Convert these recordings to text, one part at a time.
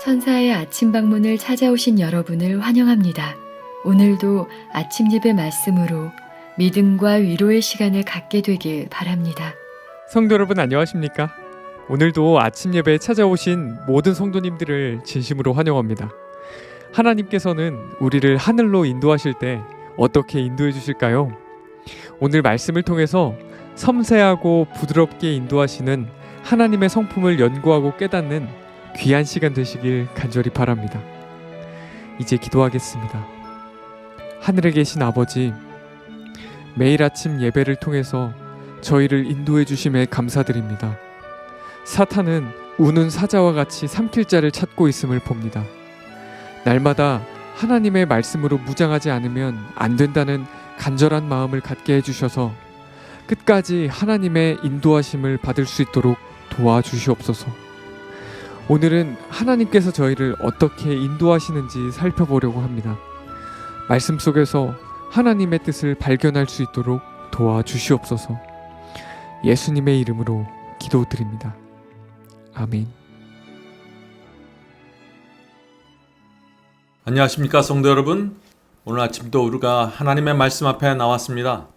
천사의 아침 방문을 찾아오신 여러분을 환영합니다. 오늘도 아침 예배 말씀으로 믿음과 위로의 시간을 갖게 되길 바랍니다. 성도 여러분 안녕하십니까? 오늘도 아침 예배에 찾아오신 모든 성도님들을 진심으로 환영합니다. 하나님께서는 우리를 하늘로 인도하실 때 어떻게 인도해 주실까요? 오늘 말씀을 통해서 섬세하고 부드럽게 인도하시는 하나님의 성품을 연구하고 깨닫는 귀한 시간 되시길 간절히 바랍니다. 이제 기도하겠습니다. 하늘에 계신 아버지, 매일 아침 예배를 통해서 저희를 인도해 주심에 감사드립니다. 사탄은 우는 사자와 같이 삼킬 자를 찾고 있음을 봅니다. 날마다 하나님의 말씀으로 무장하지 않으면 안 된다는 간절한 마음을 갖게 해주셔서 끝까지 하나님의 인도하심을 받을 수 있도록 도와주시옵소서. 오늘은 하나님께서 저희를 어떻게 인도하시는지 살펴보려고 합니다. 말씀 속에서 하나님의 뜻을 발견할 수 있도록 도와주시옵소서. 예수님의 이름으로 기도드립니다. 아멘. 안녕하십니까 성도 여러분. 오늘 아침도 우리가 하나님의 말씀 앞에 나왔습니다.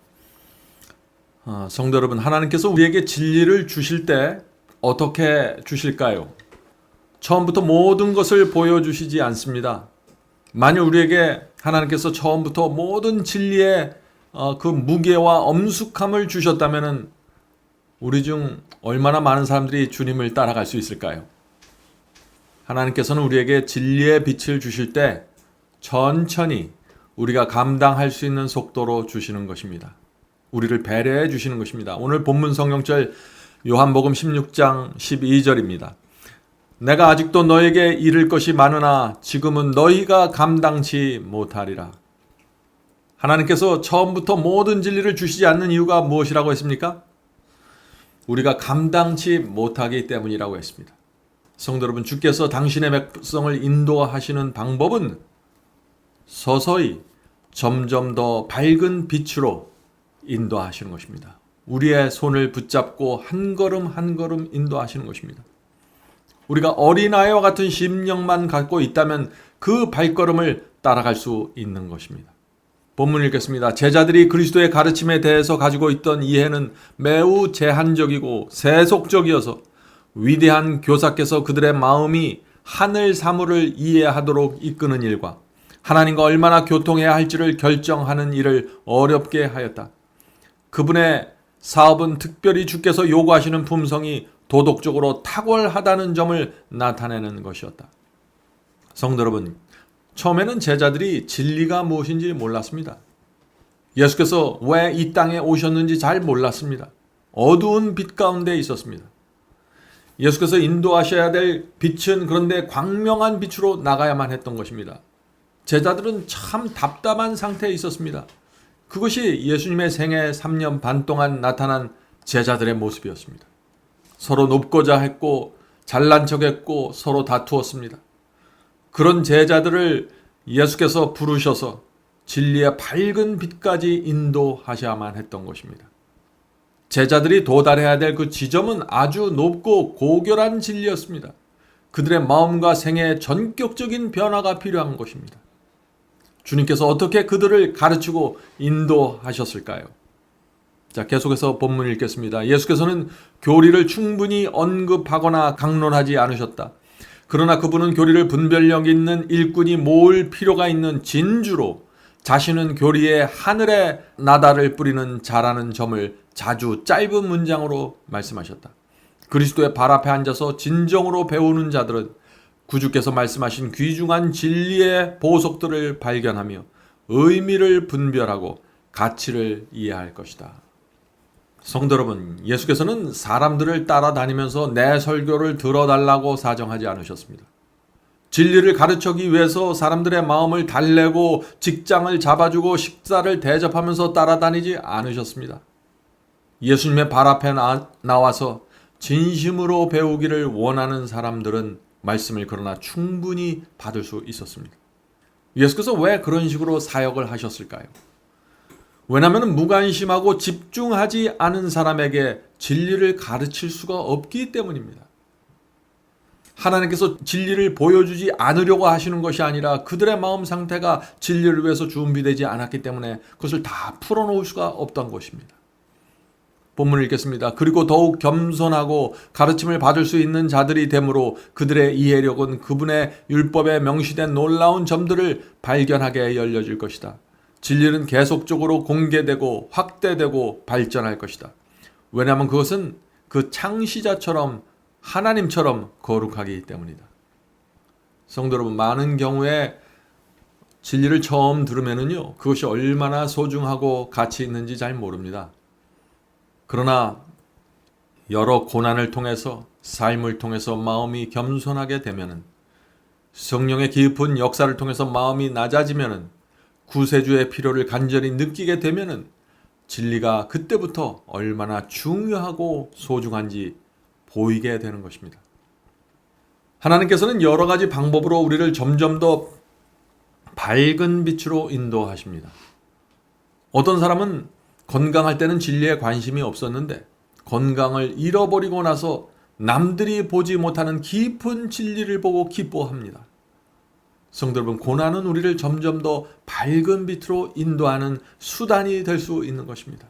성도 여러분, 하나님께서 우리에게 진리를 주실 때 어떻게 주실까요? 처음부터 모든 것을 보여주시지 않습니다. 만일 우리에게 하나님께서 처음부터 모든 진리의 그 무게와 엄숙함을 주셨다면 우리 중 얼마나 많은 사람들이 주님을 따라갈 수 있을까요? 하나님께서는 우리에게 진리의 빛을 주실 때 천천히 우리가 감당할 수 있는 속도로 주시는 것입니다. 우리를 배려해 주시는 것입니다. 오늘 본문 성경절 요한복음 16장 12절입니다. 내가 아직도 너에게 이를 것이 많으나 지금은 너희가 감당치 못하리라. 하나님께서 처음부터 모든 진리를 주시지 않는 이유가 무엇이라고 했습니까? 우리가 감당치 못하기 때문이라고 했습니다. 성도 여러분, 주께서 당신의 백성을 인도하시는 방법은 서서히 점점 더 밝은 빛으로 인도하시는 것입니다. 우리의 손을 붙잡고 한 걸음 한 걸음 인도하시는 것입니다. 우리가 어린아이와 같은 심령만 갖고 있다면 그 발걸음을 따라갈 수 있는 것입니다. 본문 읽겠습니다. 제자들이 그리스도의 가르침에 대해서 가지고 있던 이해는 매우 제한적이고 세속적이어서 위대한 교사께서 그들의 마음이 하늘 사물을 이해하도록 이끄는 일과 하나님과 얼마나 교통해야 할지를 결정하는 일을 어렵게 하였다. 그분의 사업은 특별히 주께서 요구하시는 품성이 도덕적으로 탁월하다는 점을 나타내는 것이었다. 성도 여러분, 처음에는 제자들이 진리가 무엇인지 몰랐습니다. 예수께서 왜 이 땅에 오셨는지 잘 몰랐습니다. 어두운 빛 가운데 있었습니다. 예수께서 인도하셔야 될 빛은 그런데 광명한 빛으로 나가야만 했던 것입니다. 제자들은 참 답답한 상태에 있었습니다. 그것이 예수님의 생애 3년 반 동안 나타난 제자들의 모습이었습니다. 서로 높고자 했고 잘난 척했고 서로 다투었습니다. 그런 제자들을 예수께서 부르셔서 진리의 밝은 빛까지 인도하셔야만 했던 것입니다. 제자들이 도달해야 될 그 지점은 아주 높고 고결한 진리였습니다. 그들의 마음과 생애에 전격적인 변화가 필요한 것입니다. 주님께서 어떻게 그들을 가르치고 인도하셨을까요? 자, 계속해서 본문 읽겠습니다. 예수께서는 교리를 충분히 언급하거나 강론하지 않으셨다. 그러나 그분은 교리를 분별력 있는 일꾼이 모을 필요가 있는 진주로 자신은 교리에 하늘의 나다를 뿌리는 자라는 점을 자주 짧은 문장으로 말씀하셨다. 그리스도의 발 앞에 앉아서 진정으로 배우는 자들은 구주께서 말씀하신 귀중한 진리의 보석들을 발견하며 의미를 분별하고 가치를 이해할 것이다. 성도 여러분, 예수께서는 사람들을 따라다니면서 내 설교를 들어달라고 사정하지 않으셨습니다. 진리를 가르치기 위해서 사람들의 마음을 달래고 직장을 잡아주고 식사를 대접하면서 따라다니지 않으셨습니다. 예수님의 발 앞에 나와서 진심으로 배우기를 원하는 사람들은 말씀을 그러나 충분히 받을 수 있었습니다. 예수께서 왜 그런 식으로 사역을 하셨을까요? 왜냐하면 무관심하고 집중하지 않은 사람에게 진리를 가르칠 수가 없기 때문입니다. 하나님께서 진리를 보여주지 않으려고 하시는 것이 아니라 그들의 마음 상태가 진리를 위해서 준비되지 않았기 때문에 그것을 다 풀어놓을 수가 없던 것입니다. 본문을 읽겠습니다. 그리고 더욱 겸손하고 가르침을 받을 수 있는 자들이 되므로 그들의 이해력은 그분의 율법에 명시된 놀라운 점들을 발견하게 열려질 것이다. 진리는 계속적으로 공개되고 확대되고 발전할 것이다. 왜냐하면 그것은 그 창시자처럼 하나님처럼 거룩하기 때문이다. 성도 여러분, 많은 경우에 진리를 처음 들으면은요, 그것이 얼마나 소중하고 가치 있는지 잘 모릅니다. 그러나 여러 고난을 통해서, 삶을 통해서 마음이 겸손하게 되면은, 성령의 깊은 역사를 통해서 마음이 낮아지면은, 구세주의 필요를 간절히 느끼게 되면은 진리가 그때부터 얼마나 중요하고 소중한지 보이게 되는 것입니다. 하나님께서는 여러 가지 방법으로 우리를 점점 더 밝은 빛으로 인도하십니다. 어떤 사람은 건강할 때는 진리에 관심이 없었는데 건강을 잃어버리고 나서 남들이 보지 못하는 깊은 진리를 보고 기뻐합니다. 성도 여러분, 고난은 우리를 점점 더 밝은 빛으로 인도하는 수단이 될 수 있는 것입니다.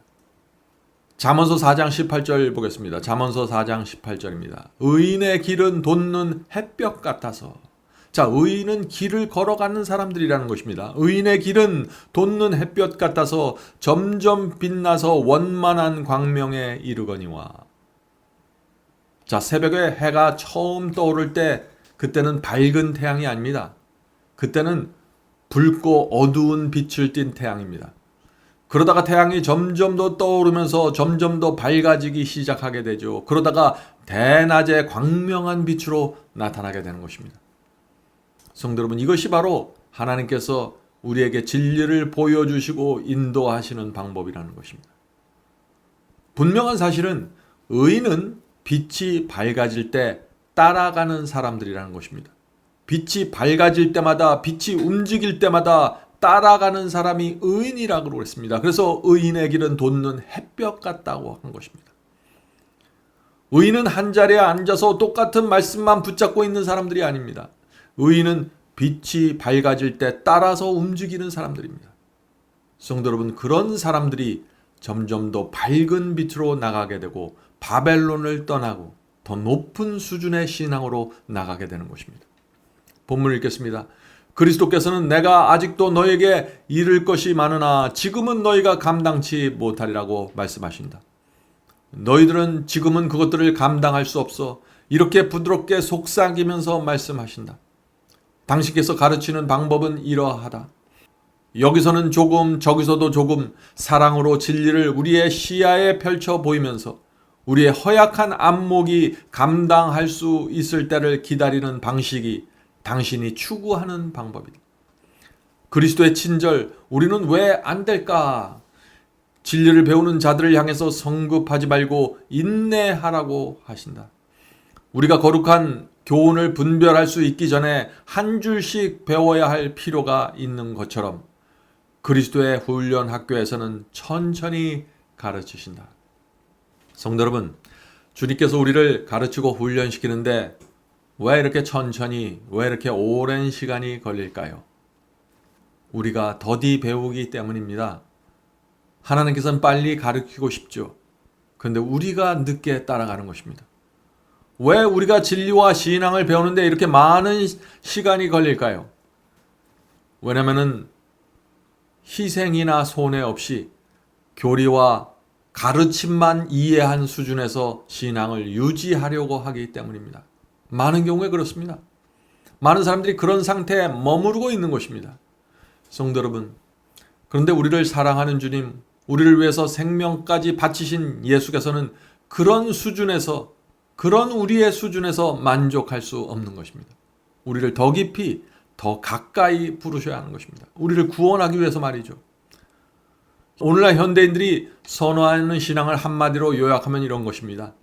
잠언서 4장 18절 보겠습니다. 잠언서 4장 18절입니다. 의인의 길은 돋는 햇볕 같아서. 자, 의인은 길을 걸어가는 사람들이라는 것입니다. 의인의 길은 돋는 햇볕 같아서 점점 빛나서 원만한 광명에 이르거니와. 자, 새벽에 해가 처음 떠오를 때 그때는 밝은 태양이 아닙니다. 그때는 붉고 어두운 빛을 띤 태양입니다. 그러다가 태양이 점점 더 떠오르면서 점점 더 밝아지기 시작하게 되죠. 그러다가 대낮에 광명한 빛으로 나타나게 되는 것입니다. 성도 여러분, 이것이 바로 하나님께서 우리에게 진리를 보여주시고 인도하시는 방법이라는 것입니다. 분명한 사실은 의인은 빛이 밝아질 때 따라가는 사람들이라는 것입니다. 빛이 밝아질 때마다, 빛이 움직일 때마다 따라가는 사람이 의인이라고 그랬습니다. 그래서 의인의 길은 돋는 햇볕 같다고 한 것입니다. 의인은 한 자리에 앉아서 똑같은 말씀만 붙잡고 있는 사람들이 아닙니다. 의인은 빛이 밝아질 때 따라서 움직이는 사람들입니다. 성도 여러분, 그런 사람들이 점점 더 밝은 빛으로 나가게 되고 바벨론을 떠나고 더 높은 수준의 신앙으로 나가게 되는 것입니다. 본문을 읽겠습니다. 그리스도께서는 내가 아직도 너에게 이를 것이 많으나 지금은 너희가 감당치 못하리라고 말씀하신다. 너희들은 지금은 그것들을 감당할 수 없어. 이렇게 부드럽게 속삭이면서 말씀하신다. 당신께서 가르치는 방법은 이러하다. 여기서는 조금, 저기서도 조금 사랑으로 진리를 우리의 시야에 펼쳐 보이면서 우리의 허약한 안목이 감당할 수 있을 때를 기다리는 방식이 당신이 추구하는 방법이다. 그리스도의 친절, 우리는 왜 안 될까? 진리를 배우는 자들을 향해서 성급하지 말고 인내하라고 하신다. 우리가 거룩한 교훈을 분별할 수 있기 전에 한 줄씩 배워야 할 필요가 있는 것처럼 그리스도의 훈련 학교에서는 천천히 가르치신다. 성도 여러분, 주님께서 우리를 가르치고 훈련시키는데 왜 이렇게 천천히, 왜 이렇게 오랜 시간이 걸릴까요? 우리가 더디 배우기 때문입니다. 하나님께서는 빨리 가르치고 싶죠. 그런데 우리가 늦게 따라가는 것입니다. 왜 우리가 진리와 신앙을 배우는데 이렇게 많은 시간이 걸릴까요? 왜냐하면 희생이나 손해 없이 교리와 가르침만 이해한 수준에서 신앙을 유지하려고 하기 때문입니다. 많은 경우에 그렇습니다. 많은 사람들이 그런 상태에 머무르고 있는 것입니다. 성도 여러분, 그런데 우리를 사랑하는 주님, 우리를 위해서 생명까지 바치신 예수께서는 그런 수준에서, 그런 우리의 수준에서 만족할 수 없는 것입니다. 우리를 더 깊이, 더 가까이 부르셔야 하는 것입니다. 우리를 구원하기 위해서 말이죠. 오늘날 현대인들이 선호하는 신앙을 한마디로 요약하면 이런 것입니다.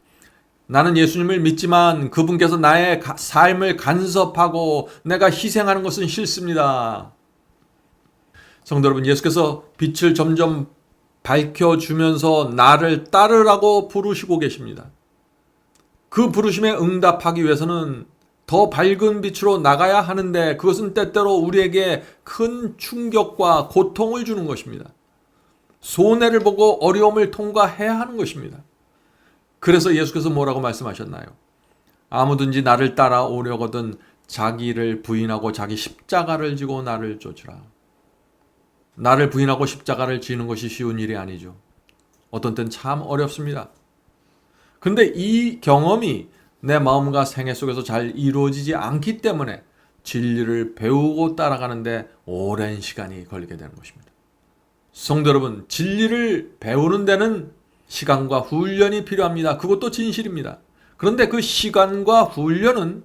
나는 예수님을 믿지만 그분께서 나의 삶을 간섭하고 내가 희생하는 것은 싫습니다. 성도 여러분, 예수께서 빛을 점점 밝혀주면서 나를 따르라고 부르시고 계십니다. 그 부르심에 응답하기 위해서는 더 밝은 빛으로 나가야 하는데 그것은 때때로 우리에게 큰 충격과 고통을 주는 것입니다. 손해를 보고 어려움을 통과해야 하는 것입니다. 그래서 예수께서 뭐라고 말씀하셨나요? 아무든지 나를 따라오려거든 자기를 부인하고 자기 십자가를 지고 나를 쫓으라. 나를 부인하고 십자가를 지는 것이 쉬운 일이 아니죠. 어떤 때는 참 어렵습니다. 근데 이 경험이 내 마음과 생애 속에서 잘 이루어지지 않기 때문에 진리를 배우고 따라가는데 오랜 시간이 걸리게 되는 것입니다. 성도 여러분, 진리를 배우는 데는 시간과 훈련이 필요합니다. 그것도 진실입니다. 그런데 그 시간과 훈련은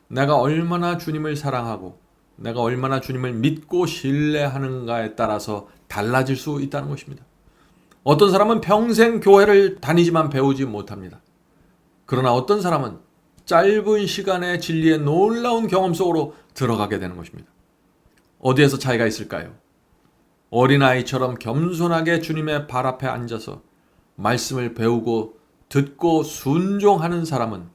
내가 얼마나 주님을 사랑하고 내가 얼마나 주님을 믿고 신뢰하는가에 따라서 달라질 수 있다는 것입니다. 어떤 사람은 평생 교회를 다니지만 배우지 못합니다. 그러나 어떤 사람은 짧은 시간에 진리의 놀라운 경험 속으로 들어가게 되는 것입니다. 어디에서 차이가 있을까요? 어린아이처럼 겸손하게 주님의 발 앞에 앉아서 말씀을 배우고 듣고 순종하는 사람은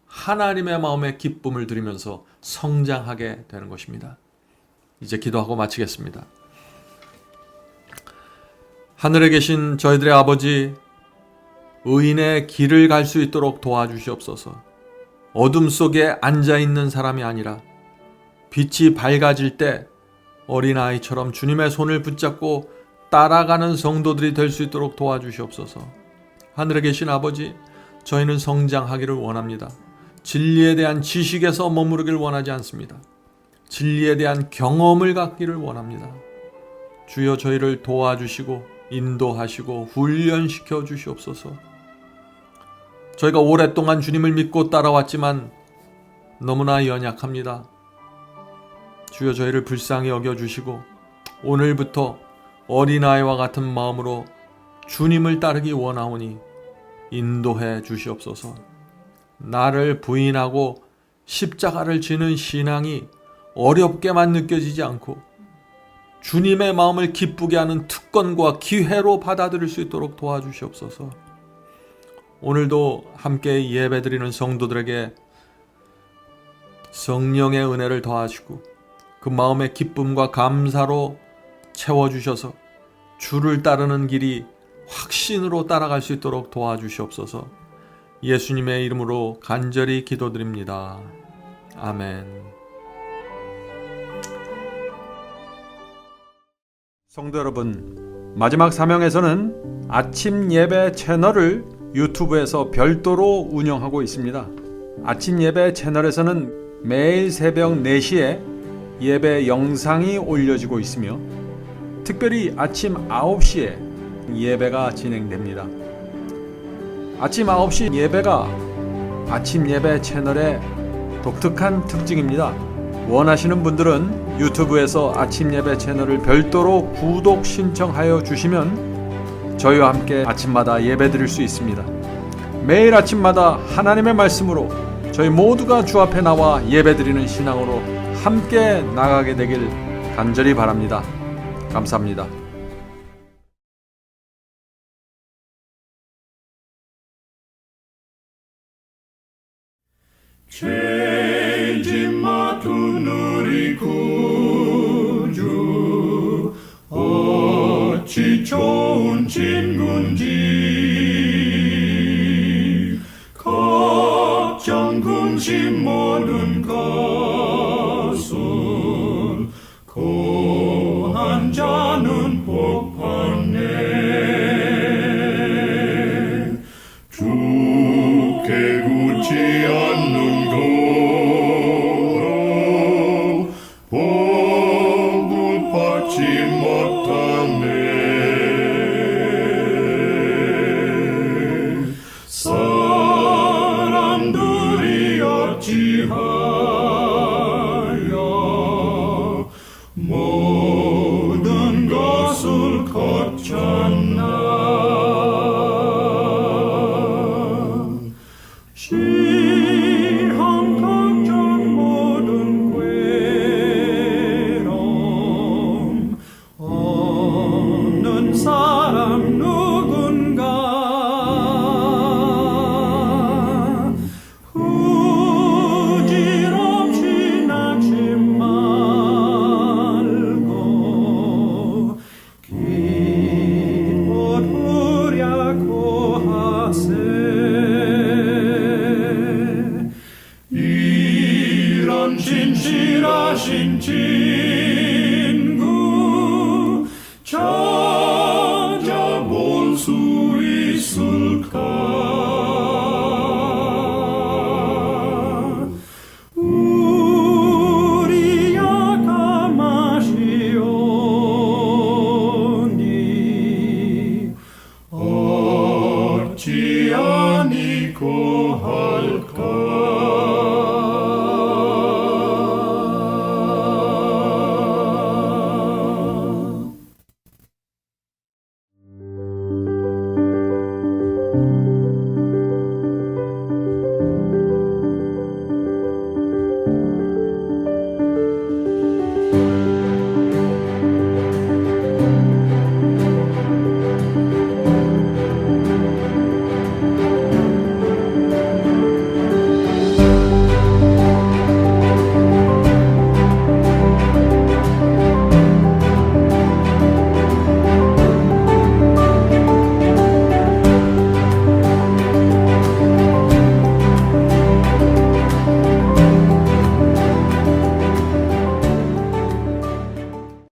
하나님의 마음에 기쁨을 드리면서 성장하게 되는 것입니다. 이제 기도하고 마치겠습니다. 하늘에 계신 저희들의 아버지, 의인의 길을 갈 수 있도록 도와주시옵소서. 어둠 속에 앉아있는 사람이 아니라 빛이 밝아질 때 어린아이처럼 주님의 손을 붙잡고 따라가는 성도들이 될 수 있도록 도와주시옵소서. 하늘에 계신 아버지, 저희는 성장하기를 원합니다. 진리에 대한 지식에서 머무르길 원하지 않습니다. 진리에 대한 경험을 갖기를 원합니다. 주여 저희를 도와주시고 인도하시고 훈련시켜 주시옵소서. 저희가 오랫동안 주님을 믿고 따라왔지만 너무나 연약합니다. 주여 저희를 불쌍히 여겨주시고 오늘부터 어린아이와 같은 마음으로 주님을 따르기 원하오니 인도해 주시옵소서. 나를 부인하고 십자가를 지는 신앙이 어렵게만 느껴지지 않고 주님의 마음을 기쁘게 하는 특권과 기회로 받아들일 수 있도록 도와주시옵소서. 오늘도 함께 예배드리는 성도들에게 성령의 은혜를 더하시고 그 마음의 기쁨과 감사로 채워주셔서 주를 따르는 길이 확신으로 따라갈 수 있도록 도와주시옵소서. 예수님의 이름으로 간절히 기도드립니다. 아멘. 성도 여러분, 마지막 사명에서는 아침 예배 채널을 유튜브에서 별도로 운영하고 있습니다. 아침 예배 채널에서는 매일 새벽 4시에 예배 영상이 올려지고 있으며 특별히 아침 9시에 예배가 진행됩니다. 아침 9시 예배가 아침 예배 채널의 독특한 특징입니다. 원하시는 분들은 유튜브에서 아침 예배 채널을 별도로 구독 신청하여 주시면 저희와 함께 아침마다 예배 드릴 수 있습니다. 매일 아침마다 하나님의 말씀으로 저희 모두가 주 앞에 나와 예배 드리는 신앙으로 함께 나가게 되길 간절히 바랍니다. 감사합니다. 죄짐 맡은 우리 구주 어찌 좋은 친군지 걱정 근심 모든 것을 고한 자는 복 받네. 주께 굳지 않는 거로 복을 받지 못하네. 사람들이 어찌하여 모든 것을 거쳤나. 시험 걱정 모든 괴로움 없는 사람 누군가 부지런 이런 진실하신 친구 찾아볼 수 있을까?